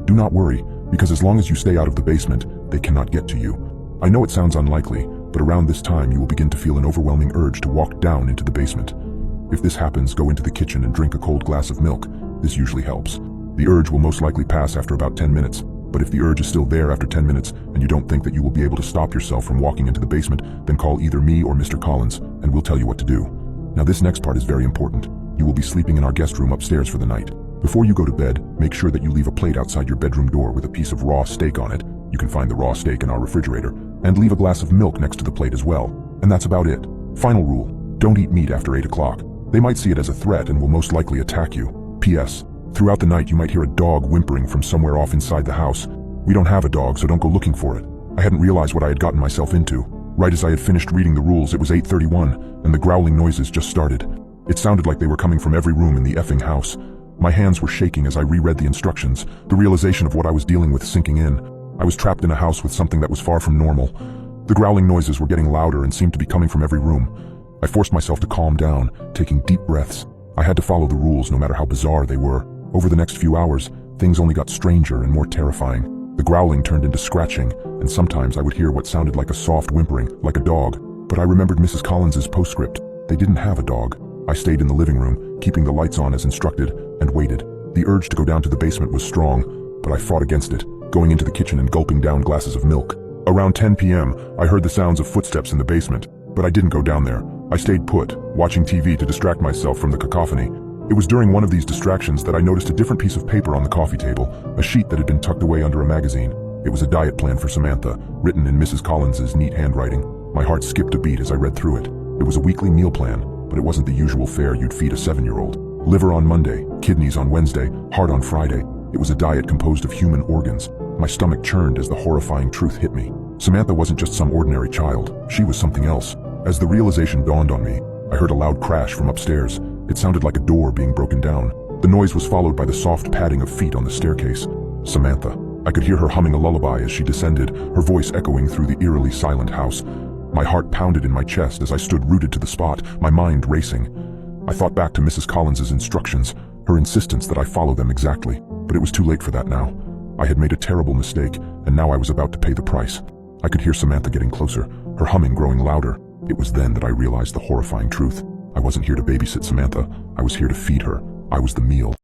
Do not worry, because as long as you stay out of the basement, they cannot get to you. I know it sounds unlikely, but around this time you will begin to feel an overwhelming urge to walk down into the basement. If this happens, go into the kitchen and drink a cold glass of milk. This usually helps. The urge will most likely pass after about 10 minutes, but if the urge is still there after 10 minutes and you don't think that you will be able to stop yourself from walking into the basement, then call either me or Mr. Collins, and we'll tell you what to do. Now this next part is very important. You will be sleeping in our guest room upstairs for the night. Before you go to bed, make sure that you leave a plate outside your bedroom door with a piece of raw steak on it. You can find the raw steak in our refrigerator. And leave a glass of milk next to the plate as well. And that's about it. Final rule: don't eat meat after 8 o'clock. They might see it as a threat and will most likely attack you. P.S. Throughout the night you might hear a dog whimpering from somewhere off inside the house. We don't have a dog, so don't go looking for it. I hadn't realized what I had gotten myself into. Right as I had finished reading the rules, it was 8:31, and the growling noises just started. It sounded like they were coming from every room in the effing house. My hands were shaking as I reread the instructions, the realization of what I was dealing with sinking in. I was trapped in a house with something that was far from normal. The growling noises were getting louder and seemed to be coming from every room. I forced myself to calm down, taking deep breaths. I had to follow the rules no matter how bizarre they were. Over the next few hours, things only got stranger and more terrifying. The growling turned into scratching, and sometimes I would hear what sounded like a soft whimpering, like a dog. But I remembered Mrs. Collins's postscript. They didn't have a dog. I stayed in the living room, keeping the lights on as instructed, and waited. The urge to go down to the basement was strong, but I fought against it, going into the kitchen and gulping down glasses of milk. Around 10 p.m., I heard the sounds of footsteps in the basement, but I didn't go down there. I stayed put, watching TV to distract myself from the cacophony. It was during one of these distractions that I noticed a different piece of paper on the coffee table, a sheet that had been tucked away under a magazine. It was a diet plan for Samantha, written in Mrs. Collins's neat handwriting. My heart skipped a beat as I read through it. It was a weekly meal plan, but it wasn't the usual fare you'd feed a 7-year-old. Liver on Monday, kidneys on Wednesday, heart on Friday. It was a diet composed of human organs. My stomach churned as the horrifying truth hit me. Samantha wasn't just some ordinary child. She was something else. As the realization dawned on me, I heard a loud crash from upstairs. It sounded like a door being broken down. The noise was followed by the soft padding of feet on the staircase. Samantha. I could hear her humming a lullaby as she descended, her voice echoing through the eerily silent house. My heart pounded in my chest as I stood rooted to the spot, my mind racing. I thought back to Mrs. Collins's instructions, her insistence that I follow them exactly. But it was too late for that now. I had made a terrible mistake, and now I was about to pay the price. I could hear Samantha getting closer, her humming growing louder. It was then that I realized the horrifying truth. I wasn't here to babysit Samantha. I was here to feed her. I was the meal.